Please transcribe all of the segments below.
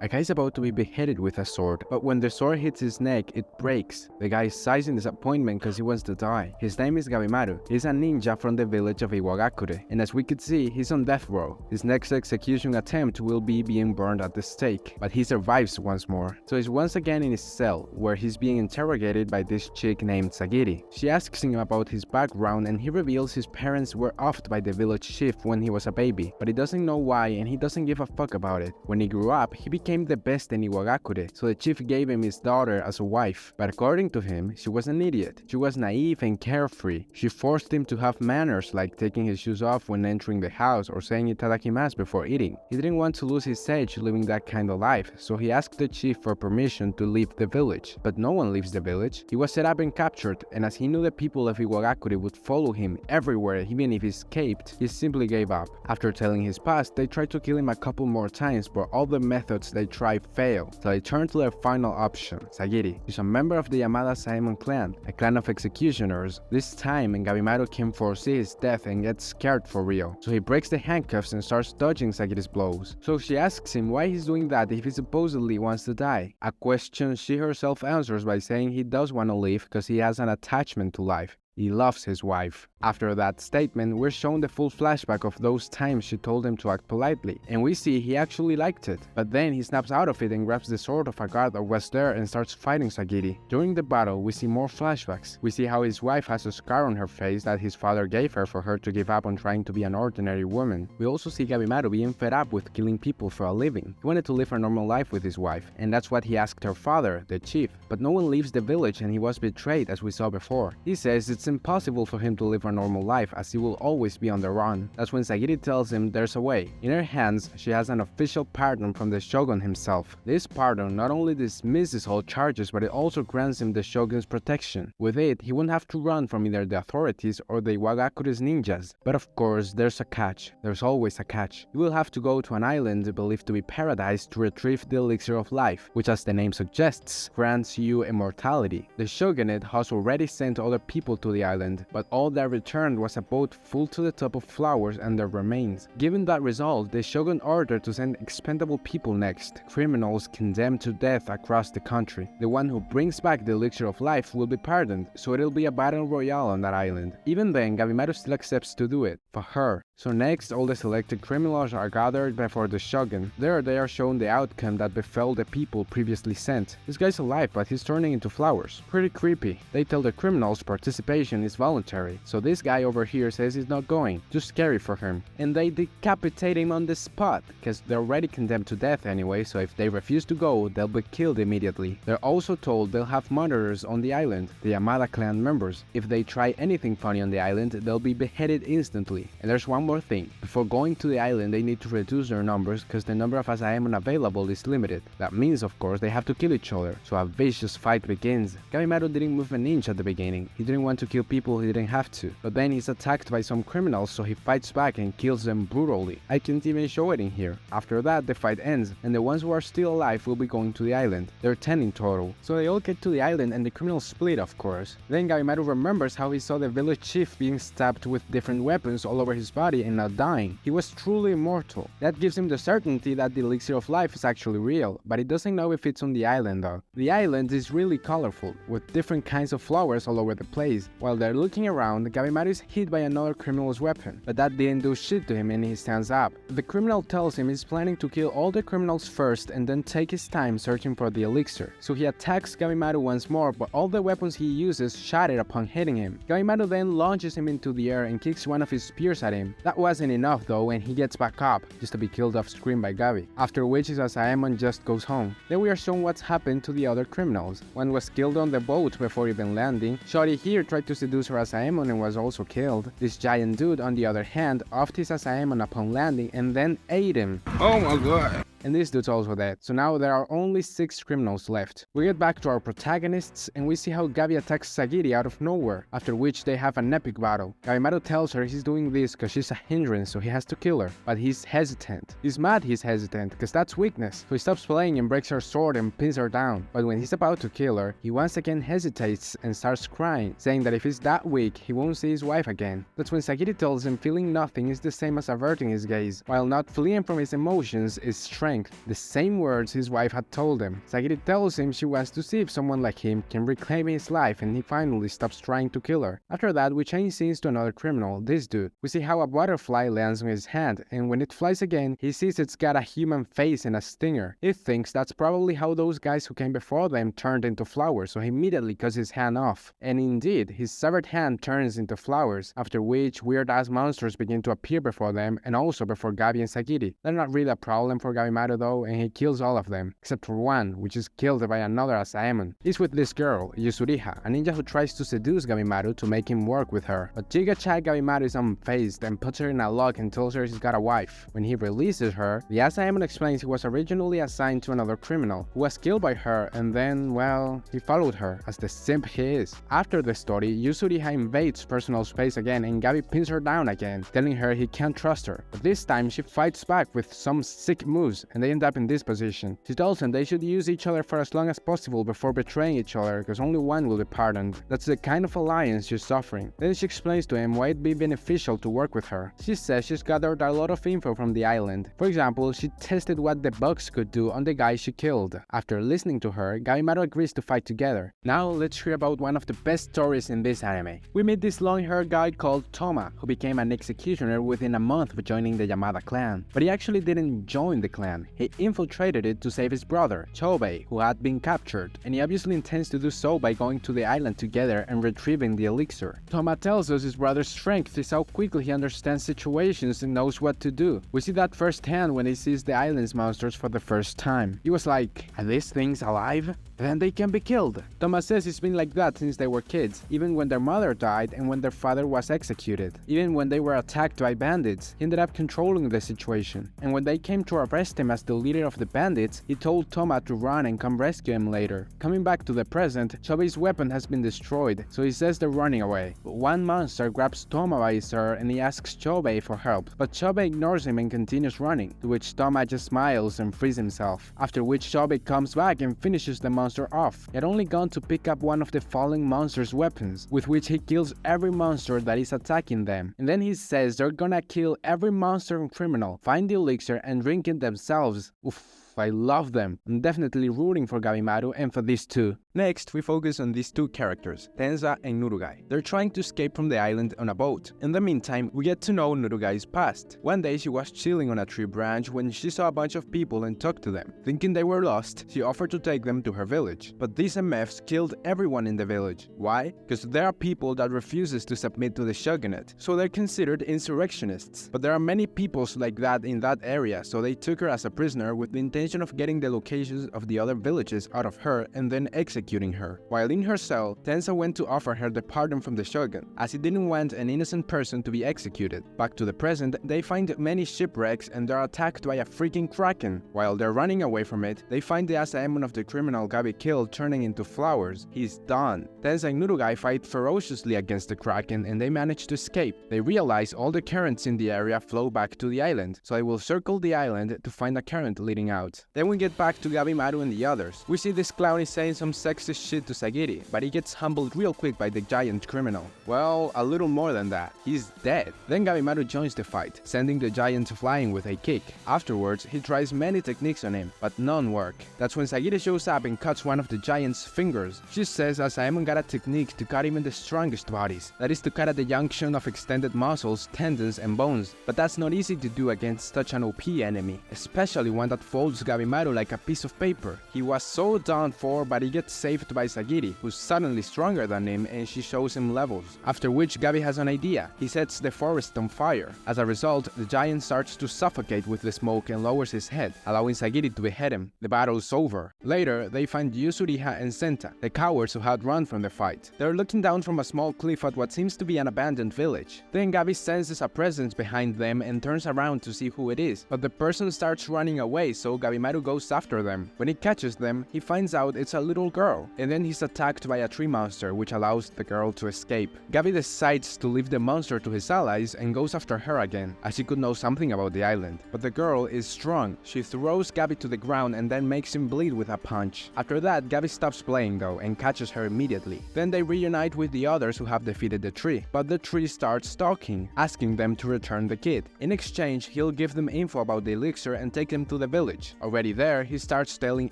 A guy is about to be beheaded with a sword, but when the sword hits his neck, it breaks. The guy sighs in disappointment because he wants to die. His name is Gabimaru. He's a ninja from the village of Iwagakure, and as we could see, he's on death row. His next execution attempt will be being burned at the stake, but he survives once more. So he's once again in his cell, where he's being interrogated by this chick named Sagiri. She asks him about his background, and he reveals his parents were offed by the village chief when he was a baby, but he doesn't know why and he doesn't give a fuck about it. When he grew up, he became the best in Iwagakure, so the chief gave him his daughter as a wife. But according to him, she was an idiot. She was naive and carefree. She forced him to have manners like taking his shoes off when entering the house or saying itadakimasu before eating. He didn't want to lose his edge living that kind of life, so he asked the chief for permission to leave the village. But no one leaves the village. He was set up and captured, and as he knew the people of Iwagakure would follow him everywhere even if he escaped, he simply gave up. After telling his past, they tried to kill him a couple more times, but all the methods they tried failed, so they turned to their final option, Sagiri. She's a member of the Yamada Simon clan, a clan of executioners. This time, Gabimaru can foresee his death and gets scared for real, so he breaks the handcuffs and starts dodging Sagiri's blows. So she asks him why he's doing that if he supposedly wants to die, a question she herself answers by saying he does want to live because he has an attachment to life. He loves his wife. After that statement, we're shown the full flashback of those times she told him to act politely, and we see he actually liked it. But then he snaps out of it and grabs the sword of a guard that was there and starts fighting Sagiri. During the battle, we see more flashbacks. We see how his wife has a scar on her face that his father gave her for her to give up on trying to be an ordinary woman. We also see Gabimaru being fed up with killing people for a living. He wanted to live a normal life with his wife, and that's what he asked her father, the chief. But no one leaves the village and he was betrayed as we saw before. He says it's impossible for him to live a normal life as he will always be on the run. That's when Sagiri tells him there's a way. In her hands, she has an official pardon from the shogun himself. This pardon not only dismisses all charges, but it also grants him the shogun's protection. With it, he won't have to run from either the authorities or the Iwagakure's ninjas. But of course, there's a catch. There's always a catch. He will have to go to an island believed to be paradise to retrieve the elixir of life, which as the name suggests, grants you immortality. The shogunate has already sent other people to the island, but all that returned was a boat full to the top of flowers and their remains. Given that result, the shogun ordered to send expendable people next, criminals condemned to death across the country. The one who brings back the elixir of life will be pardoned, so it'll be a battle royale on that island. Even then, Gabimaru still accepts to do it, for her. So next, all the selected criminals are gathered before the shogun. There they are shown the outcome that befell the people previously sent. This guy's alive, but he's turning into flowers. Pretty creepy. They tell the criminals participation is voluntary, so this guy over here says he's not going. Too scary for him. And they decapitate him on the spot, because they're already condemned to death anyway, so if they refuse to go, they'll be killed immediately. They're also told they'll have monitors on the island, the Yamada clan members. If they try anything funny on the island, they'll be beheaded instantly. And there's one more thing. Before going to the island, they need to reduce their numbers because the number of Asaemon available is limited. That means, of course, they have to kill each other, so a vicious fight begins. Gabimaru didn't move an inch at the beginning. He didn't want to kill people he didn't have to, but then he's attacked by some criminals, so he fights back and kills them brutally. I can't even show it in here. After that, the fight ends, and the ones who are still alive will be going to the island. There are 10 in total. So they all get to the island and the criminals split, of course. Then Gabimaru remembers how he saw the village chief being stabbed with different weapons all over his body and not dying. He was truly immortal. That gives him the certainty that the elixir of life is actually real, but he doesn't know if it's on the island though. The island is really colorful, with different kinds of flowers all over the place. While they're looking around, Gabimaru is hit by another criminal's weapon, but that didn't do shit to him and he stands up. The criminal tells him he's planning to kill all the criminals first and then take his time searching for the elixir. So he attacks Gabimaru once more, but all the weapons he uses shatter upon hitting him. Gabimaru then launches him into the air and kicks one of his spears at him. That wasn't enough though, and he gets back up, just to be killed off screen by Gabi, after which his Asaemon just goes home. Then we are shown what's happened to the other criminals. One was killed on the boat before even landing. Shorty here tried to seduce her Asaemon and was also killed. This giant dude, on the other hand, offed his Asaemon upon landing and then ate him. Oh my god. And this dude's also dead, so now there are only 6 criminals left. We get back to our protagonists and we see how Gabi attacks Sagiri out of nowhere, after which they have an epic battle. Gabimaru tells her he's doing this because she's a hindrance, so he has to kill her, but he's hesitant. He's mad he's hesitant because that's weakness, so he stops playing and breaks her sword and pins her down. But when he's about to kill her, he once again hesitates and starts crying, saying that if he's that weak, he won't see his wife again. That's when Sagiri tells him feeling nothing is the same as averting his gaze, while not fleeing from his emotions is strength. strength, the same words his wife had told him. Sagiri tells him she wants to see if someone like him can reclaim his life, and he finally stops trying to kill her. After that, we change scenes to another criminal, this dude. We see how a butterfly lands on his hand, and when it flies again, he sees it's got a human face and a stinger. He thinks that's probably how those guys who came before them turned into flowers, so he immediately cuts his hand off. And indeed, his severed hand turns into flowers, after which weird-ass monsters begin to appear before them, and also before Gabi and Sagiri. They're not really a problem for Gabimaru though, and he kills all of them, except for one, which is killed by another Asaemon. He's with this girl, Yusuriha, a ninja who tries to seduce Gabimaru to make him work with her. But Giga-chat Gabimaru is unfazed and puts her in a lock and tells her he's got a wife. When he releases her, the Asaemon explains he was originally assigned to another criminal, who was killed by her, and then, well, he followed her, as the simp he is. After the story, Yusuriha invades personal space again, and Gabi pins her down again, telling her he can't trust her. But this time, she fights back with some sick moves, and they end up in this position. She tells them they should use each other for as long as possible before betraying each other, because only one will be pardoned. That's the kind of alliance she's offering. Then she explains to him why it'd be beneficial to work with her. She says she's gathered a lot of info from the island. For example, she tested what the bugs could do on the guy she killed. After listening to her, Gabimaru agrees to fight together. Now let's hear about one of the best stories in this anime. We meet this long-haired guy called Toma, who became an executioner within a month of joining the Yamada clan. But he actually didn't join the clan. He infiltrated it to save his brother, Chobei, who had been captured, and he obviously intends to do so by going to the island together and retrieving the elixir. Toma tells us his brother's strength is how quickly he understands situations and knows what to do. We see that firsthand when he sees the island's monsters for the first time. He was like, are these things alive? Then they can be killed. Toma says it's been like that since they were kids, even when their mother died and when their father was executed. Even when they were attacked by bandits, he ended up controlling the situation. And when they came to arrest him as the leader of the bandits, he told Toma to run and come rescue him later. Coming back to the present, Chobei's weapon has been destroyed, so he says they're running away. But one monster grabs Toma by his hair and he asks Chobei for help, but Chobei ignores him and continues running, to which Toma just smiles and frees himself. After which Chobei comes back and finishes the monster off. He had only gone to pick up one of the falling monster's weapons, with which he kills every monster that is attacking them. And then he says they're gonna kill every monster and criminal, find the elixir and drink it themselves. Oof. I love them. I'm definitely rooting for Gabimaru and for these two. Next, we focus on these two characters, Tenza and Nurugai. They're trying to escape from the island on a boat. In the meantime, we get to know Nurugai's past. One day she was chilling on a tree branch when she saw a bunch of people and talked to them. Thinking they were lost, she offered to take them to her village. But these MFs killed everyone in the village. Why? Because there are people that refuses to submit to the shogunate, so they're considered insurrectionists. But there are many peoples like that in that area, so they took her as a prisoner with the intention of getting the locations of the other villages out of her and then executing her. While in her cell, Tensa went to offer her the pardon from the shogun, as he didn't want an innocent person to be executed. Back to the present, they find many shipwrecks and they're attacked by a freaking kraken. While they're running away from it, they find the Asaemon of the criminal Gabi killed turning into flowers. He's done. Tensa and Nurugai fight ferociously against the kraken and they manage to escape. They realize all the currents in the area flow back to the island, so they will circle the island to find a current leading out. Then we get back to Gabimaru and the others. We see this clown is saying some sexist shit to Sagiri, but he gets humbled real quick by the giant criminal. Well, a little more than that. He's dead. Then Gabimaru joins the fight, sending the giant flying with a kick. Afterwards, he tries many techniques on him, but none work. That's when Sagiri shows up and cuts one of the giant's fingers. She says Asaemon got a technique to cut even the strongest bodies. That is to cut at the junction of extended muscles, tendons, and bones. But that's not easy to do against such an OP enemy, especially one that folds Gabimaru like a piece of paper. He was so done for, but he gets saved by Sagiri, who's suddenly stronger than him, and she shows him levels. After which Gabi has an idea. He sets the forest on fire. As a result, the giant starts to suffocate with the smoke and lowers his head, allowing Sagiri to behead him. The battle's over. Later, they find Yusuriha and Senta, the cowards who had run from the fight. They're looking down from a small cliff at what seems to be an abandoned village. Then Gabi senses a presence behind them and turns around to see who it is, but the person starts running away, so Gabimaru goes after them. When he catches them, he finds out it's a little girl, and then he's attacked by a tree monster, which allows the girl to escape. Gabi decides to leave the monster to his allies and goes after her again, as she could know something about the island. But the girl is strong. She throws Gabi to the ground and then makes him bleed with a punch. After that, Gabi stops playing though and catches her immediately. Then they reunite with the others who have defeated the tree, but the tree starts stalking, asking them to return the kid. In exchange, he'll give them info about the elixir and take them to the village. Already there, he starts telling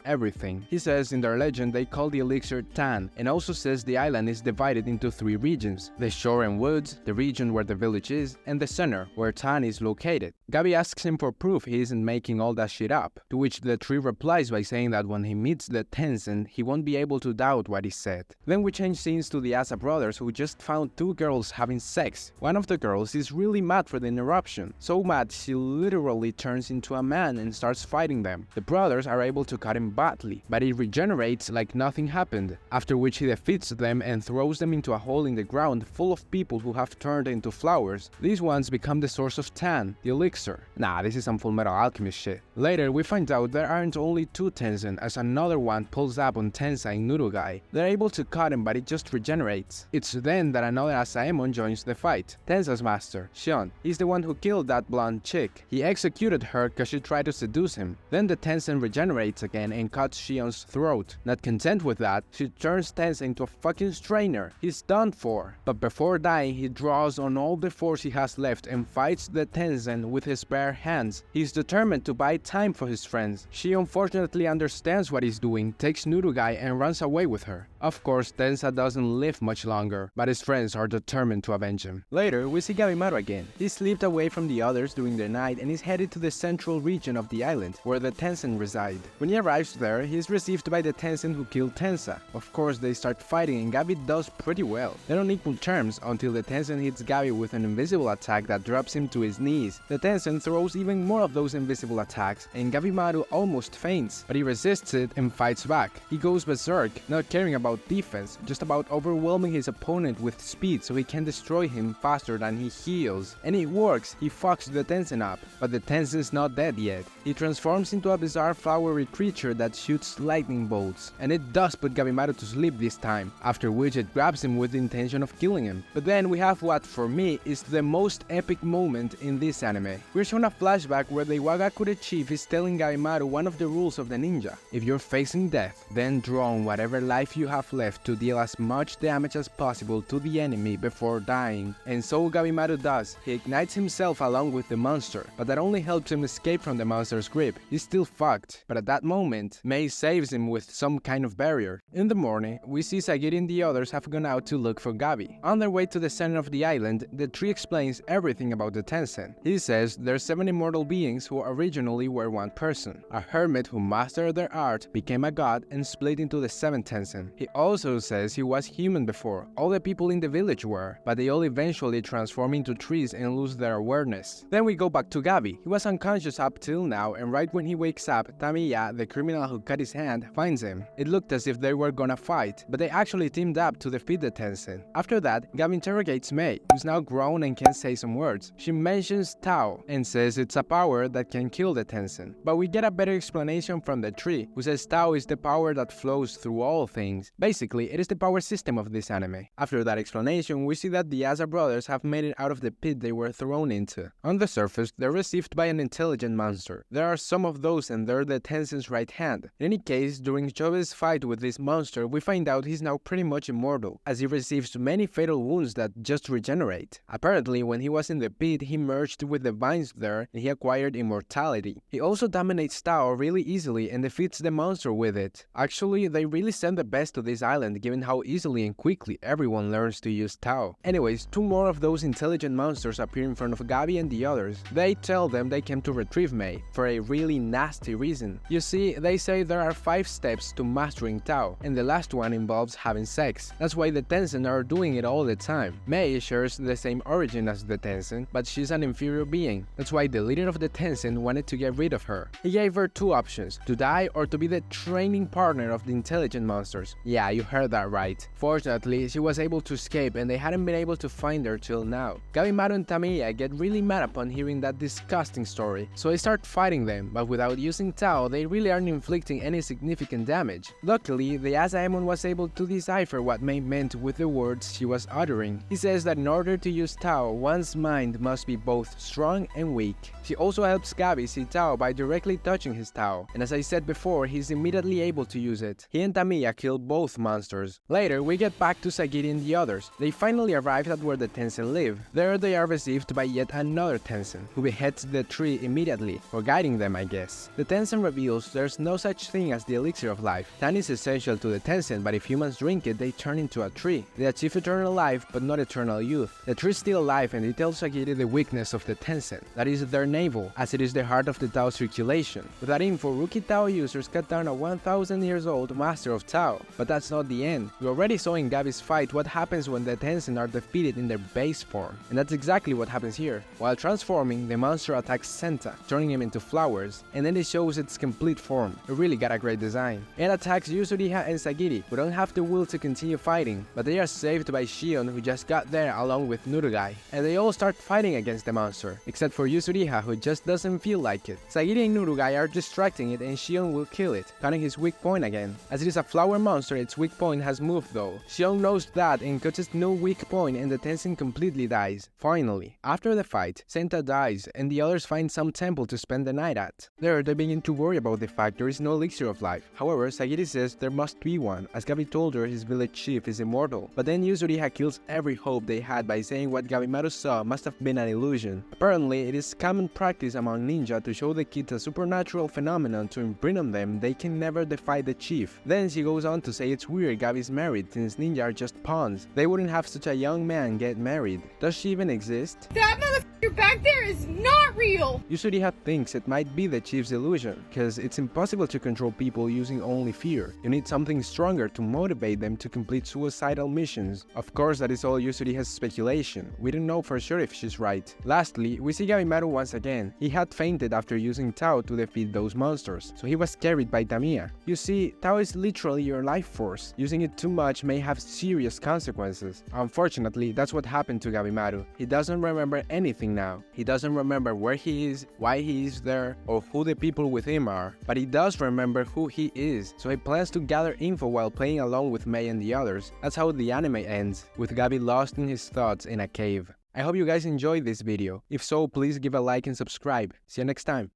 everything. He says in their legend they call the elixir Tan, and also says the island is divided into 3 regions: the shore and woods, the region where the village is, and the center, where Tan is located. Gabi asks him for proof he isn't making all that shit up, to which the tree replies by saying that when he meets the Tensen, he won't be able to doubt what he said. Then we change scenes to the Asa brothers, who just found 2 girls having sex. One of the girls is really mad for the interruption, so mad she literally turns into a man and starts fighting them. The brothers are able to cut him badly, but he regenerates like nothing happened, after which he defeats them and throws them into a hole in the ground full of people who have turned into flowers. These ones become the source of Tan, the elixir. Nah, this is some Fullmetal Alchemist shit. Later, we find out there aren't only 2 Tensen, as another one pulls up on Tenza and Nurugai. They're able to cut him, but it just regenerates. It's then that another Asaemon joins the fight. Tenza's master, Shion, is the one who killed that blonde chick. He executed her because she tried to seduce him. Then the Tensen regenerates again and cuts Shion's throat. Not content with that, she turns Tenza into a fucking strainer. He's done for. But before dying, he draws on all the force he has left and fights the Tensen with his bare hands. He's determined to buy time for his friends. She unfortunately understands what he's doing, takes Nurugai and runs away with her. Of course, Tenza doesn't live much longer, but his friends are determined to avenge him. Later, we see Gabimaru again. He slipped away from the others during the night and is headed to the central region of the island, where the Tensen reside. When he arrives there, he is received by the Tensen who killed Tenza. Of course, they start fighting and Gabi does pretty well. They're on equal terms until the Tensen hits Gabi with an invisible attack that drops him to his knees. The Tensen throws even more of those invisible attacks, and Gabimaru almost faints, but he resists it and fights back. He goes berserk, not caring about defense, just about overwhelming his opponent with speed so he can destroy him faster than he heals. And it works, he fucks the Tensen up, but the Tensen's not dead yet. He transforms into a bizarre flowery creature that shoots lightning bolts, and it does put Gabimaru to sleep this time, after which it grabs him with the intention of killing him. But then we have what, for me, is the most epic moment in this anime. We're shown a flashback where the Iwagakure chief is telling Gabimaru one of the rules of the ninja. If you're facing death, then draw on whatever life you have left to deal as much damage as possible to the enemy before dying. And so Gabimaru does. He ignites himself along with the monster, but that only helps him escape from the monster's grip. He's still fucked, but at that moment, Mei saves him with some kind of barrier. In the morning, we see Sagiri and the others have gone out to look for Gabi. On their way to the center of the island, the tree explains everything about the Tensen. He says there's 7 immortal beings who originally were one person. A hermit who mastered their art, became a god, and split into the 7 Tensen. He also says he was human before. All the people in the village were, but they all eventually transform into trees and lose their awareness. Then we go back to Gabi. He was unconscious up till now, and right when he wakes up, Tamiya, the criminal who cut his hand, finds him. It looked as if they were gonna fight, but they actually teamed up to defeat the Tensen. After that, Gabi interrogates Mei, who's now grown and can say some words. She mentions Tao and says it's a power that can kill the Tensen. But we get a better explanation from the tree, who says Tao is the power that flows through all things. Basically, it is the power system of this anime. After that explanation, we see that the Asa brothers have made it out of the pit they were thrown into. On the surface, they're received by an intelligent monster. There are some of those and they're the Tensen's right hand. In any case, during Chobe's fight with this monster, we find out he's now pretty much immortal, as he receives many fatal wounds that just regenerate. Apparently, when he was in the pit, he merged with the vines there and he acquired immortality. He also dominates Tao really easily and defeats the monster with it. Actually, they really send the best to this island given how easily and quickly everyone learns to use Tao. Anyways, 2 more of those intelligent monsters appear in front of Gabi and the others. They tell them they came to retrieve Mei, for a really nasty reason. You see, they say there are 5 steps to mastering Tao, and the last one involves having sex. That's why the Tensen are doing it all the time. Mei shares the same origin as the Tensen, but she's an inferior being. That's why the leader of the Tensen wanted to get rid of her. He gave her 2 options, to die or to be the training partner of the intelligent monsters. Yeah, you heard that right. Fortunately, she was able to escape and they hadn't been able to find her till now. Gabimaru and Tamiya get really mad upon hearing that disgusting story, so they start fighting them, but without using Tao, they really aren't inflicting any significant damage. Luckily, the Asaemon was able to decipher what Mei meant with the words she was uttering. He says that in order to use Tao, one's mind must be both strong and weak. She also helps Gabi see Tao by directly touching his Tao, and as I said before, he's immediately able to use it. He and Tamiya kill both monsters. Later, we get back to Sagiri and the others. They finally arrive at where the Tensen live. There they are received by yet another Tensen, who beheads the tree immediately, for guiding them I guess. Yes, the Tensen reveals there's no such thing as the elixir of life. Time is essential to the Tensen, but if humans drink it, they turn into a tree. They achieve eternal life, but not eternal youth. The tree is still alive, and it tells Sagiri the weakness of the Tensen. That is their navel, as it is the heart of the Tao circulation. With that info, rookie Tao users cut down a 1000 years old master of Tao. But that's not the end. We already saw in Gabi's fight what happens when the Tensen are defeated in their base form. And that's exactly what happens here. While transforming, the monster attacks Senta, turning him into flowers, and then it shows its complete form. It really got a great design. It attacks Yuzuriha and Sagiri, who don't have the will to continue fighting, but they are saved by Shion, who just got there along with Nurugai. And they all start fighting against the monster, except for Yuzuriha, who just doesn't feel like it. Sagiri and Nurugai are distracting it, and Shion will kill it, cutting his weak point again. As it is a flower monster, its weak point has moved though. Shion knows that and catches no weak point, and the Tensen completely dies. Finally, after the fight, Senta dies, and the others find some temple to spend the night at. There, they begin to worry about the fact there is no elixir of life. However, Sagiri says there must be one, as Gabi told her his village chief is immortal. But then Yuzuriha kills every hope they had by saying what Gabimaru saw must have been an illusion. Apparently, it is common practice among ninja to show the kids a supernatural phenomenon to imprint on them they can never defy the chief. Then she goes on to say it's weird Gabi's married since ninja are just pawns. They wouldn't have such a young man get married. Does she even exist? That motherfucker back there is not real! Yuzuriha thinks it might be the chief's illusion, because it's impossible to control people using only fear. You need something stronger to motivate them to complete suicidal missions. Of course, that is all Yuzuriha's speculation. We don't know for sure if she's right. Lastly, we see Gabimaru once again. He had fainted after using Tao to defeat those monsters, so he was carried by Tamiya. You see, Tao is literally your life force. Using it too much may have serious consequences. Unfortunately, that's what happened to Gabimaru. He doesn't remember anything now. He doesn't remember where he is, why he is there, or who the people with him are. But he does remember who he is, so he plans to gather info while playing along with Mei and the others. That's how the anime ends, with Gabi lost in his thoughts in a cave. I hope you guys enjoyed this video. If so, please give a like and subscribe. See you next time.